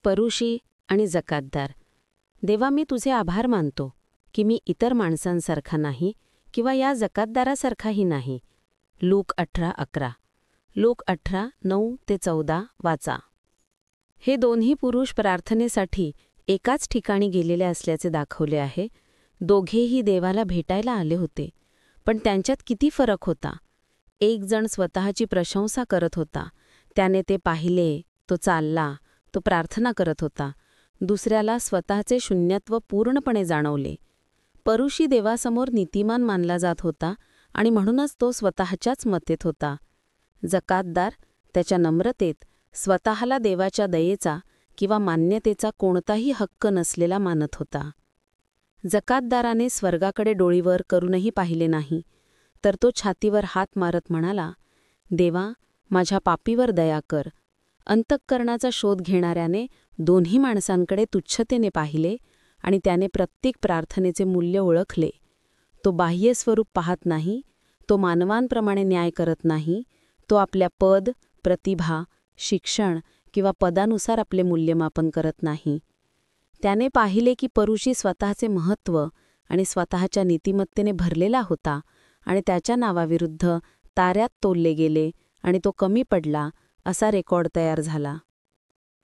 परुशी आणि जकातदार. देवा, मी तुझे आभार मानतो की मी इतर माणसांसारखा नाही किंवा या जकातदारासारखाही नाही. लूक 18:11. लूक 18:9-14 वाचा. हे दोन्ही पुरुष प्रार्थनेसाठी एकाच ठिकाणी गेलेले असल्याचे दाखवले आहे. दोघेही देवाला भेटायला आले होते, पण त्यांच्यात किती फरक होता. एक जण स्वतःची प्रशंसा करत होता, त्याने ते पाहिले, तो चालला, तो प्रार्थना करत होता. दुसऱ्याला स्वतःचे शून्यत्व पूर्णपणे जाणवले. परुशी देवासमोर नीतिमान मानला जात होता आणि म्हणूनच तो स्वतःच्याच मतेत होता. जकातदार त्याच्या नम्रतेत स्वतःला देवाच्या दयेचा किंवा मान्यतेचा कोणताही हक्क नसलेला मानत होता. जकातदाराने स्वर्गाकडे डोळीवर करूनही पाहिले नाही, तर तो छातीवर हात मारत म्हणाला, देवा, माझ्या पापीवर दया कर. अंतःकरणाचा शोध घेणाऱ्याने दोन्ही माणसांकडे तुच्छतेने पाहिले आणि त्याने प्रत्येक प्रार्थनेचे मूल्य ओळखले. तो बाह्य स्वरूप पाहत नाही, तो मानवांप्रमाणे न्याय करत नाही, तो आपल्या पद, प्रतिभा, शिक्षण किंवा पदानुसार आपले मूल्यमापन करत नाही. त्याने पाहिले की परुशी स्वतःचे महत्त्व आणि स्वतःच्या नीतिमत्तेने भरलेला होता आणि त्याच्या नावाविरुद्ध ताऱ्यात तोलले गेले आणि तो कमी पडला असा रेकॉर्ड तयार झाला.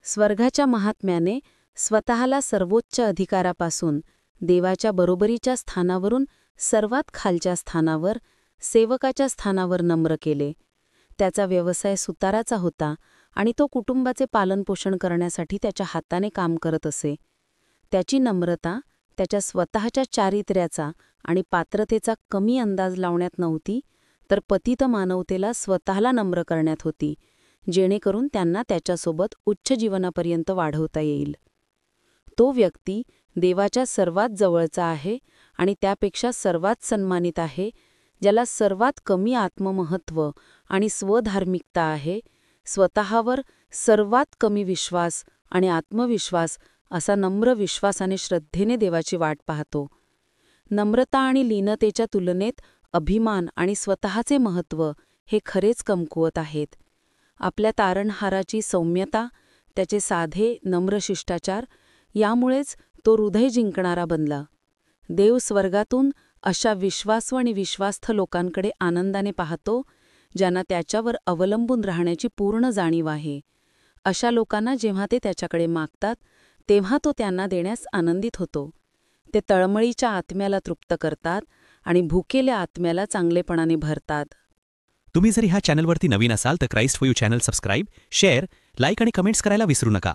स्वर्गाच्या महात्म्याने स्वतःला सर्वोच्च अधिकारापासून देवाच्या बरोबरीच्या स्थानावरून सर्वात खालच्या स्थानावर, सेवकाच्या स्थानावर नम्र केले. त्याचा व्यवसाय सुताराचा होता आणि तो कुटुंबाचे पालनपोषण करण्यासाठी त्याच्या हाताने काम करत असे. त्याची नम्रता त्याच्या स्वतःच्या चारित्र्याचा आणि पात्रतेचा कमी अंदाज लावण्यात नव्हती, तर पतित मानवतेला स्वतःला नम्र करण्यात होती, जेणेकरून त्यांना त्याच्यासोबत उच्च जीवनापर्यंत वाढवता येईल. तो व्यक्ती देवाच्या सर्वात जवळचा आहे आणि त्यापेक्षा सर्वात सन्मानित आहे, ज्याला सर्वात कमी आत्ममहत्त्व आणि स्वधार्मिकता आहे, स्वतःवर सर्वात कमी विश्वास आणि आत्मविश्वास असा नम्र विश्वासाने श्रद्धेने देवाची वाट पाहतो. नम्रता आणि लीनतेच्या तुलनेत अभिमान आणि स्वतःचे महत्त्व हे खरेच कमकुवत आहेत. आपल्या तारणहाराची सौम्यता, त्याचे साधे नम्र शिष्टाचार यामुळेच तो हृदय जिंकणारा बनला. देव स्वर्गातून अशा विश्वासू आणि विश्वास्थ लोकांकडे आनंदाने पाहतो, ज्यांना त्याच्यावर अवलंबून राहण्याची पूर्ण जाणीव आहे. अशा लोकांना जेव्हा ते त्याच्याकडे मागतात, तेव्हा तो त्यांना देण्यास आनंदित होतो. ते तळमळीच्या आत्म्याला तृप्त करतात आणि भुकेल्या आत्म्याला चांगलेपणाने भरतात. तुम्ही जर ह्या चॅनलवरती नवीन असाल तर Christ for you channel subscribe, share, like आणि कमेंट्स करायला विसरू नका.